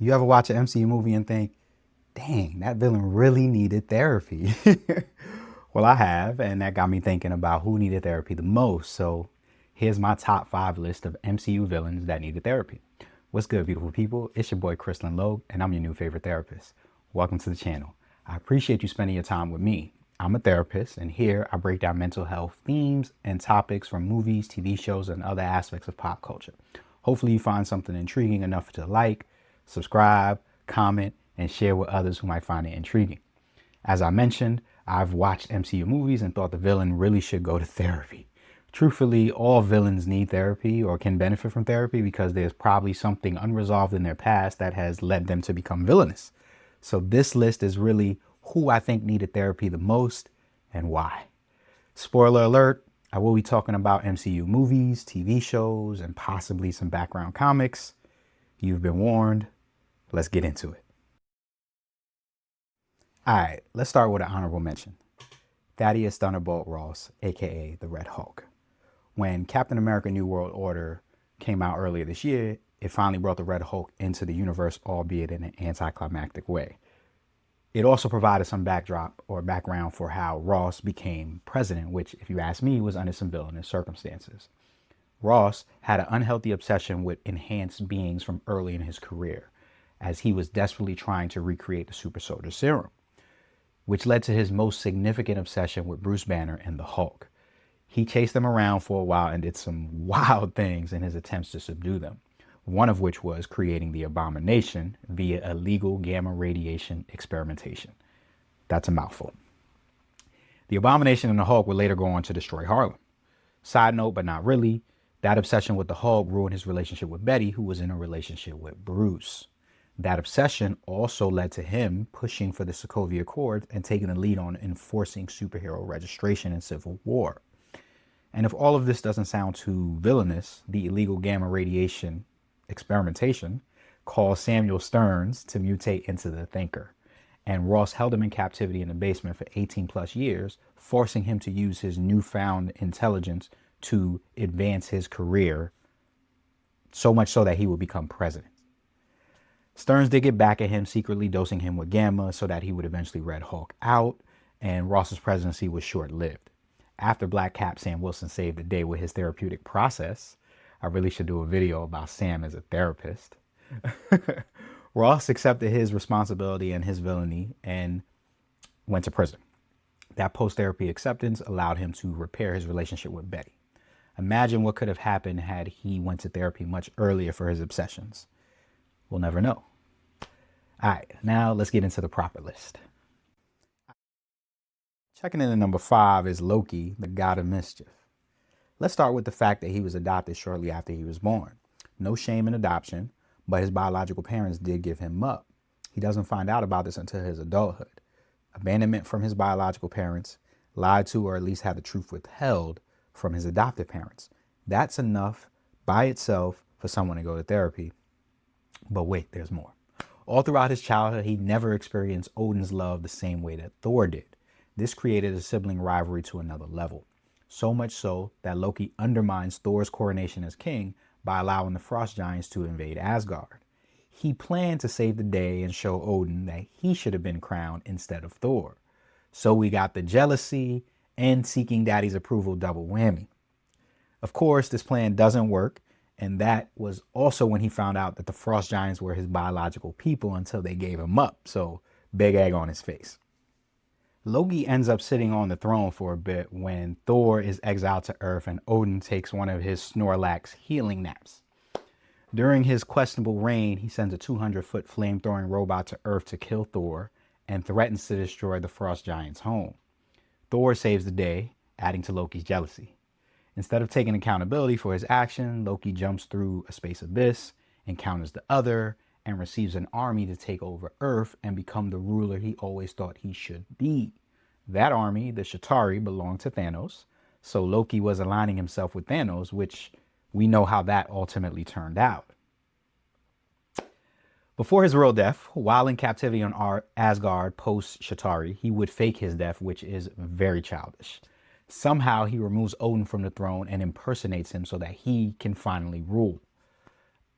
You ever watch an MCU movie and think, dang, that villain really needed therapy? Well, I have, and that got me thinking about who needed therapy the most. So here's my top 5 list of MCU villains that needed therapy. What's good, beautiful people? It's your boy, Chrislin Logue, and I'm your new favorite therapist. Welcome to the channel. I appreciate you spending your time with me. I'm a therapist, and here I break down mental health themes and topics from movies, TV shows, and other aspects of pop culture. Hopefully, you find something intriguing enough to like, subscribe, comment, and share with others who might find it intriguing. As I mentioned, I've watched MCU movies and thought the villain really should go to therapy. Truthfully, all villains need therapy or can benefit from therapy because there's probably something unresolved in their past that has led them to become villainous. So this list is really who I think needed therapy the most and why. Spoiler alert, I will be talking about MCU movies, TV shows, and possibly some background comics. You've been warned. Let's get into it. All right, let's start with an honorable mention. Thaddeus Thunderbolt Ross, aka the Red Hulk. When Captain America New World Order came out earlier this year, it finally brought the Red Hulk into the universe, albeit in an anticlimactic way. It also provided some backdrop or background for how Ross became president, which, if you ask me, was under some villainous circumstances. Ross had an unhealthy obsession with enhanced beings from early in his career, as he was desperately trying to recreate the super soldier serum, which led to his most significant obsession with Bruce Banner and the Hulk. He chased them around for a while and did some wild things in his attempts to subdue them, one of which was creating the Abomination via illegal gamma radiation experimentation. That's a mouthful. The Abomination and the Hulk would later go on to destroy Harlem. Side note, but not really, that obsession with the Hulk ruined his relationship with Betty, who was in a relationship with Bruce. That obsession also led to him pushing for the Sokovia Accords and taking the lead on enforcing superhero registration in Civil War. And if all of this doesn't sound too villainous, the illegal gamma radiation experimentation caused Samuel Stearns to mutate into the Thinker. And Ross held him in captivity in the basement for 18 plus years, forcing him to use his newfound intelligence to advance his career, so much so that he would become president. Stearns did get back at him, secretly dosing him with gamma so that he would eventually Red Hulk out, and Ross's presidency was short-lived. After Black Cap Sam Wilson saved the day with his therapeutic process, I really should do a video about Sam as a therapist. Ross accepted his responsibility and his villainy and went to prison. That post-therapy acceptance allowed him to repair his relationship with Betty. Imagine what could have happened had he went to therapy much earlier for his obsessions. We'll never know. All right, now let's get into the proper list. Checking in at number 5 is Loki, the god of mischief. Let's start with the fact that he was adopted shortly after he was born. No shame in adoption, but his biological parents did give him up. He doesn't find out about this until his adulthood. Abandonment from his biological parents, lied to or at least had the truth withheld from his adoptive parents. That's enough by itself for someone to go to therapy. But wait, there's more. All throughout his childhood, he never experienced Odin's love the same way that Thor did. This created a sibling rivalry to another level. So much so that Loki undermines Thor's coronation as king by allowing the frost giants to invade Asgard. He planned to save the day and show Odin that he should have been crowned instead of Thor. So we got the jealousy and seeking daddy's approval double whammy. Of course, this plan doesn't work, and that was also when he found out that the frost giants were his biological people until they gave him up. So big egg on his face. Loki ends up sitting on the throne for a bit when Thor is exiled to Earth and Odin takes one of his Snorlax healing naps. During his questionable reign, he sends a 200-foot flame-throwing robot to Earth to kill Thor and threatens to destroy the frost giant's home. Thor saves the day, adding to Loki's jealousy. Instead of taking accountability for his action, Loki jumps through a space abyss, encounters the Other, and receives an army to take over Earth and become the ruler he always thought he should be. That army, the Chitauri, belonged to Thanos, so Loki was aligning himself with Thanos, which we know how that ultimately turned out. Before his real death, while in captivity on Asgard post-Chitauri, he would fake his death, which is very childish. Somehow he removes Odin from the throne and impersonates him so that he can finally rule.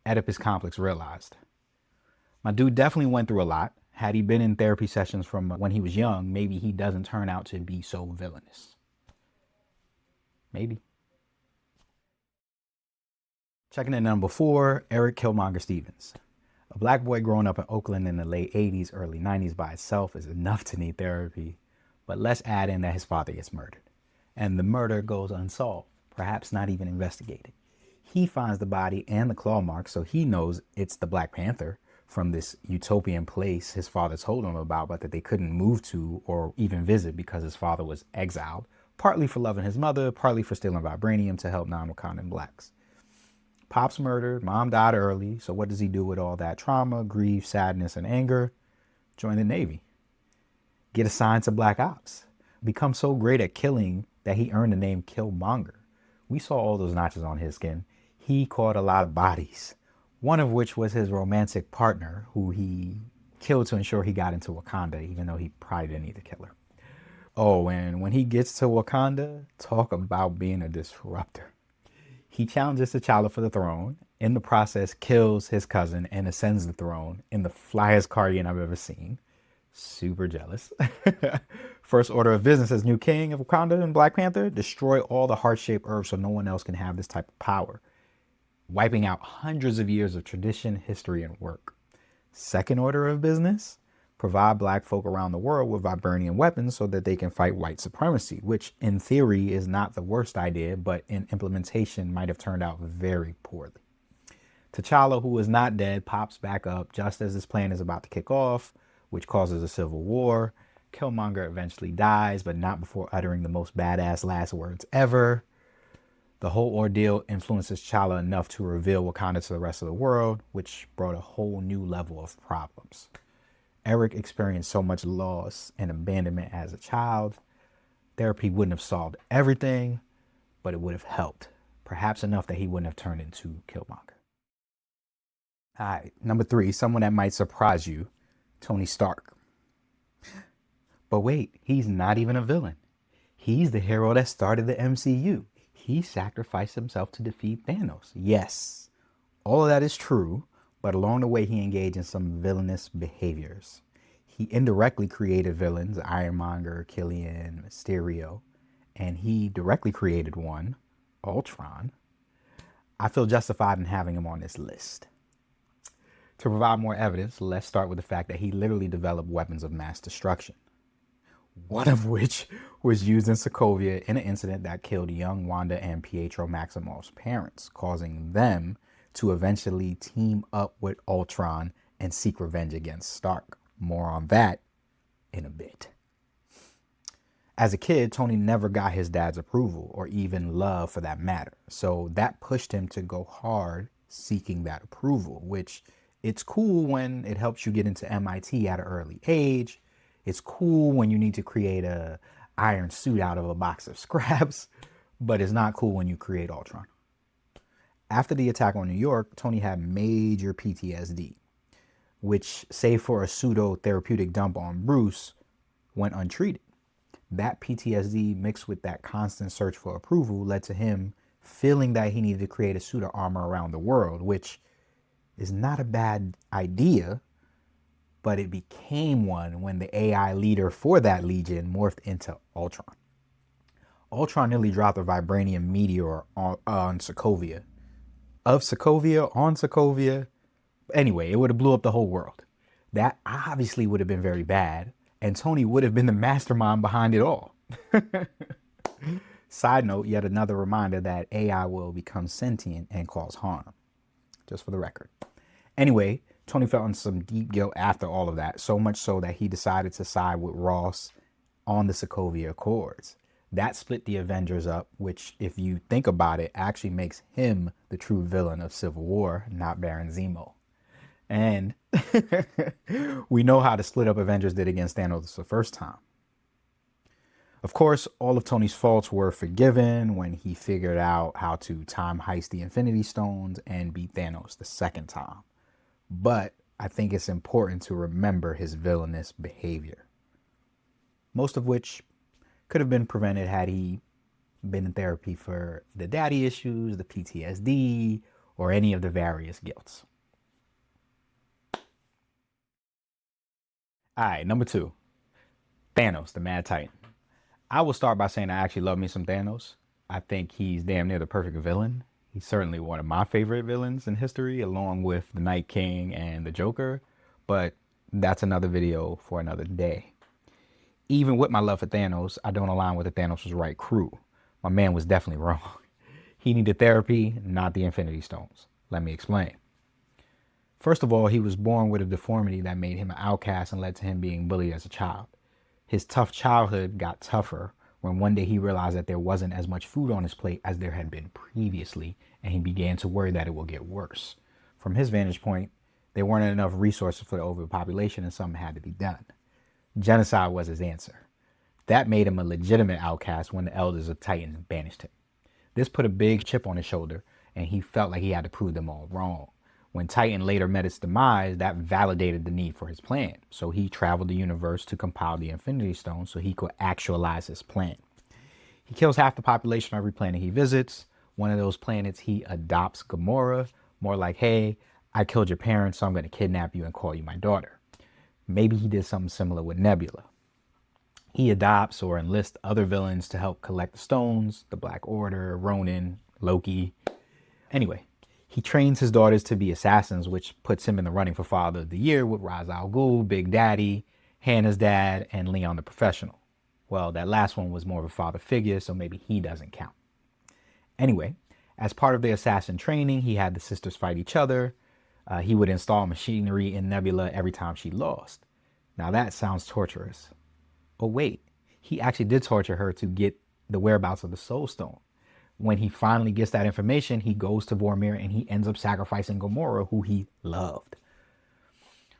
Oedipus complex realized. My dude definitely went through a lot. Had he been in therapy sessions from when he was young, maybe he doesn't turn out to be so villainous. Maybe. Checking in number 4, Eric Killmonger Stevens. A black boy growing up in Oakland in the late 80s, early 90s by itself is enough to need therapy. But let's add in that his father gets murdered. And the murder goes unsolved, perhaps not even investigated. He finds the body and the claw marks, so he knows it's the Black Panther from this utopian place his father told him about, but that they couldn't move to or even visit because his father was exiled, partly for loving his mother, partly for stealing vibranium to help non-Wakandan blacks. Pop's murdered, mom died early, so what does he do with all that trauma, grief, sadness, and anger? Join the Navy. Get assigned to Black Ops. Become so great at killing that he earned the name Killmonger. We saw all those notches on his skin. He caught a lot of bodies, one of which was his romantic partner, who he killed to ensure he got into Wakanda, even though he probably didn't need to kill her. Oh, and when he gets to Wakanda, talk about being a disruptor. He challenges T'Challa for the throne, in the process kills his cousin and ascends the throne in the flyest cardigan I've ever seen. Super jealous. First order of business as new king of Wakanda and Black Panther, destroy all the heart-shaped herbs so no one else can have this type of power, wiping out hundreds of years of tradition, history, and work. Second order of business, provide black folk around the world with vibranium weapons so that they can fight white supremacy, which in theory is not the worst idea, but in implementation might have turned out very poorly. T'Challa, who is not dead, pops back up just as this plan is about to kick off, which causes a civil war. Killmonger eventually dies, but not before uttering the most badass last words ever. The whole ordeal influences T'Challa enough to reveal Wakanda to the rest of the world, which brought a whole new level of problems. Eric experienced so much loss and abandonment as a child. Therapy wouldn't have solved everything, but it would have helped. Perhaps enough that he wouldn't have turned into Killmonger. All right, number 3, someone that might surprise you, Tony Stark. But wait, he's not even a villain. He's the hero that started the MCU. He sacrificed himself to defeat Thanos. Yes, all of that is true, but along the way he engaged in some villainous behaviors. He indirectly created villains, Ironmonger, Killian, Mysterio, and he directly created one, Ultron. I feel justified in having him on this list. To provide more evidence, let's start with the fact that he literally developed weapons of mass destruction, one of which was used in Sokovia in an incident that killed young Wanda and Pietro Maximoff's parents, causing them to eventually team up with Ultron and seek revenge against Stark. More on that in a bit. As a kid, Tony never got his dad's approval, or even love for that matter, so that pushed him to go hard seeking that approval, which it's cool when it helps you get into MIT at an early age. It's cool when you need to create a iron suit out of a box of scraps, but it's not cool when you create Ultron. After the attack on New York, Tony had major PTSD, which, save for a pseudo-therapeutic dump on Bruce, went untreated. That PTSD mixed with that constant search for approval led to him feeling that he needed to create a suit of armor around the world, which is not a bad idea, but it became one when the AI leader for that legion morphed into Ultron. Ultron nearly dropped a vibranium meteor on Sokovia. Of Sokovia, on Sokovia. Anyway, it would have blew up the whole world. That obviously would have been very bad, and Tony would have been the mastermind behind it all. Side note, yet another reminder that AI will become sentient and cause harm. Just for the record. Anyway, Tony felt in some deep guilt after all of that, so much so that he decided to side with Ross on the Sokovia Accords. That split the Avengers up, which, if you think about it, actually makes him the true villain of Civil War, not Baron Zemo. And we know how the split up Avengers did against Thanos the first time. Of course, all of Tony's faults were forgiven when he figured out how to time heist the Infinity Stones and beat Thanos the second time. But I think it's important to remember his villainous behavior, most of which could have been prevented had he been in therapy for the daddy issues, the PTSD, or any of the various guilts. All right, number two, Thanos, the Mad Titan. I will start by saying I actually love me some Thanos. I think he's damn near the perfect villain. He's certainly one of my favorite villains in history, along with the Night King and the Joker. But that's another video for another day. Even with my love for Thanos, I don't align with the Thanos was right crew. My man was definitely wrong. He needed therapy, not the Infinity Stones. Let me explain. First of all, he was born with a deformity that made him an outcast and led to him being bullied as a child. His tough childhood got tougher when one day he realized that there wasn't as much food on his plate as there had been previously, and he began to worry that it will get worse. From his vantage point, there weren't enough resources for the overpopulation and something had to be done. Genocide was his answer. That made him a legitimate outcast when the elders of Titan banished him. This put a big chip on his shoulder, and he felt like he had to prove them all wrong. When Titan later met its demise, that validated the need for his plan. So he traveled the universe to compile the Infinity Stones so he could actualize his plan. He kills half the population on every planet he visits. One of those planets, he adopts Gamora, more like, hey, I killed your parents, so I'm going to kidnap you and call you my daughter. Maybe he did something similar with Nebula. He adopts or enlists other villains to help collect the stones, the Black Order, Ronin, Loki. Anyway, he trains his daughters to be assassins, which puts him in the running for Father of the Year with Ra's al Ghul, Big Daddy, Hannah's dad, and Leon the Professional. Well, that last one was more of a father figure, so maybe he doesn't count. Anyway, as part of the assassin training, he had the sisters fight each other. He would install machinery in Nebula every time she lost. Now that sounds torturous. Oh wait, he actually did torture her to get the whereabouts of the Soul Stone. When he finally gets that information, he goes to Vormir and he ends up sacrificing Gamora, who he loved.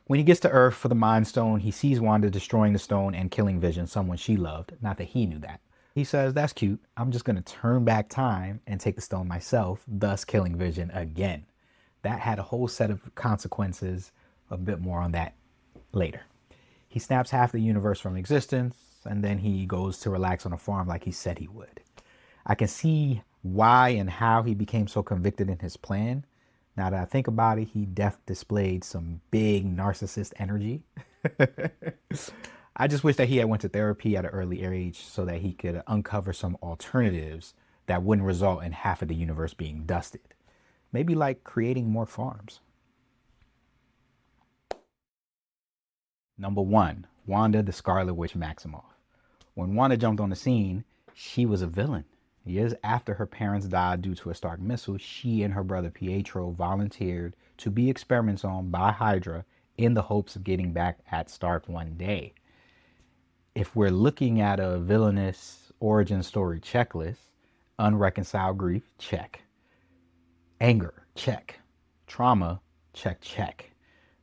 When he gets to Earth for the Mind Stone, he sees Wanda destroying the stone and killing Vision, someone she loved. Not that he knew that. He says, that's cute. I'm just going to turn back time and take the stone myself, thus killing Vision again. That had a whole set of consequences. A bit more on that later. He snaps half the universe from existence, and then he goes to relax on a farm like he said he would. I can see why and how he became so convicted in his plan. Now that I think about it, he displayed some big narcissist energy. I just wish that he had went to therapy at an early age so that he could uncover some alternatives that wouldn't result in half of the universe being dusted. Maybe like creating more farms. Number one, Wanda the Scarlet Witch Maximoff. When Wanda jumped on the scene, she was a villain. Years after her parents died due to a Stark missile, she and her brother Pietro volunteered to be experiments on by Hydra in the hopes of getting back at Stark one day. If we're looking at a villainous origin story checklist, unreconciled grief, check. Anger, check. Trauma, check, check.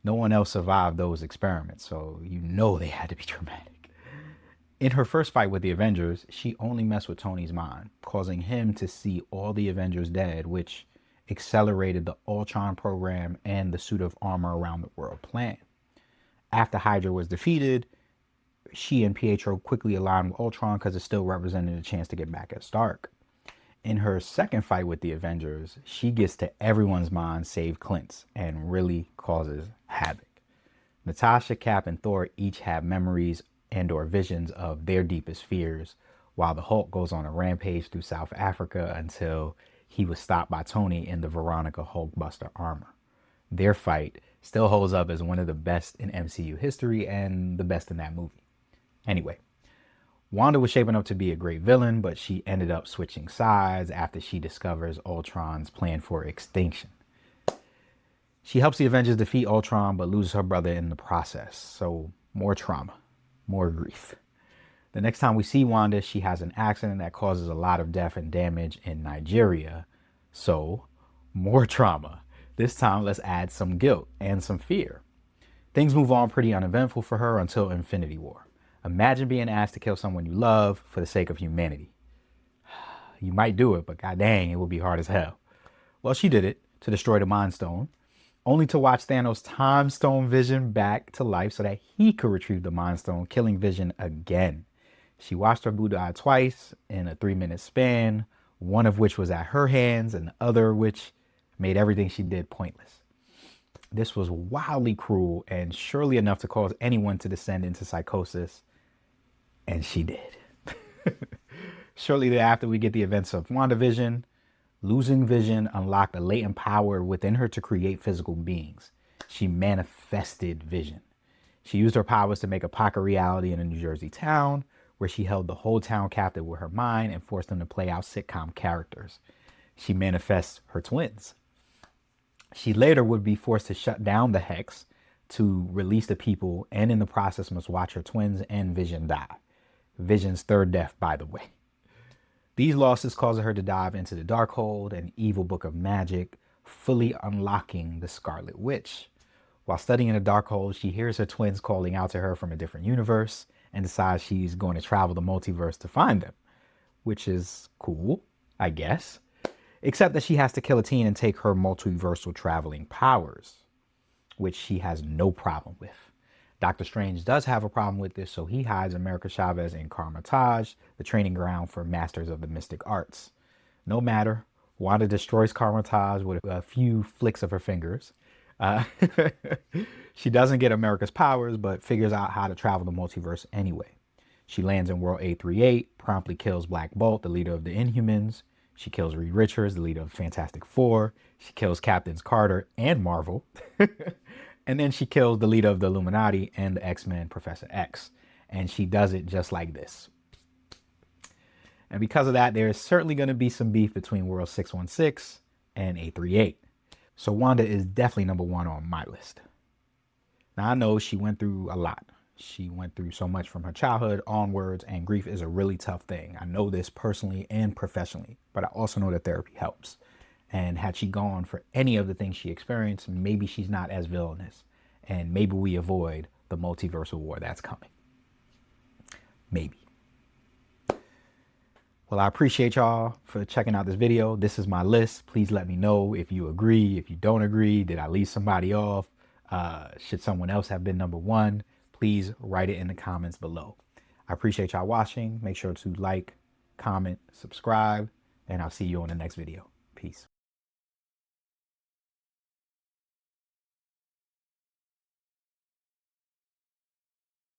No one else survived those experiments, so you know they had to be traumatic. In her first fight with the Avengers, she only messed with Tony's mind, causing him to see all the Avengers dead, which accelerated the Ultron program and the suit of armor around the world plan. After Hydra was defeated, she and Pietro quickly aligned with Ultron because it still represented a chance to get back at Stark. In her second fight with the Avengers, she gets to everyone's mind save Clint's and really causes havoc. Natasha, Cap, and Thor each have memories and or visions of their deepest fears, while the Hulk goes on a rampage through South Africa until he was stopped by Tony in the Veronica Hulkbuster armor. Their fight still holds up as one of the best in MCU history and the best in that movie. Anyway, Wanda was shaping up to be a great villain, but she ended up switching sides after she discovers Ultron's plan for extinction. She helps the Avengers defeat Ultron, but loses her brother in the process. So more trauma, more grief. The next time we see Wanda, she has an accident that causes a lot of death and damage in Nigeria. So more trauma. This time, let's add some guilt and some fear. Things move on pretty uneventful for her until Infinity War. Imagine being asked to kill someone you love for the sake of humanity. You might do it, but god dang, it would be hard as hell. Well, she did it to destroy the Mind Stone, only to watch Thanos time stone Vision back to life so that he could retrieve the Mind Stone, killing Vision again. She watched her boo die twice in a 3-minute span, one of which was at her hands and the other which made everything she did pointless. This was wildly cruel and surely enough to cause anyone to descend into psychosis, and she did. Shortly thereafter, we get the events of WandaVision. Losing vision unlocked a latent power within her to create physical beings. She manifested vision. She used her powers to make a pocket reality in a New Jersey town where she held the whole town captive with her mind and forced them to play out sitcom characters. She manifests her twins. She later would be forced to shut down the hex to release the people, and in the process must watch her twins and Vision die. Vision's third death, by the way. These losses caused her to dive into the Darkhold, an evil book of magic, fully unlocking the Scarlet Witch. While studying in the Darkhold, she hears her twins calling out to her from a different universe and decides she's going to travel the multiverse to find them, which is cool, I guess. Except that she has to kill a teen and take her multiversal traveling powers, which she has no problem with. Doctor Strange does have a problem with this, so he hides America Chavez in Carmitage, the training ground for masters of the mystic arts. No matter, Wanda destroys Carmitage with a few flicks of her fingers. She doesn't get America's powers, but figures out how to travel the multiverse anyway. She lands in World 838, promptly kills Black Bolt, the leader of the Inhumans. She kills Reed Richards, the leader of Fantastic Four. She kills Captains Carter and Marvel. And then she kills the leader of the Illuminati and the X-Men, Professor X. And she does it just like this. And because of that, there is certainly going to be some beef between World 616 and 838. So Wanda is definitely number one on my list. Now, I know she went through a lot. She went through so much from her childhood onwards, and grief is a really tough thing. I know this personally and professionally, but I also know that therapy helps. And had she gone for any of the things she experienced, maybe she's not as villainous. And maybe we avoid the multiversal war that's coming. Maybe. Well, I appreciate y'all for checking out this video. This is my list. Please let me know if you agree, if you don't agree. Did I leave somebody off? Should someone else have been number one? Please write it in the comments below. I appreciate y'all watching. Make sure to like, comment, subscribe, and I'll see you on the next video. Peace.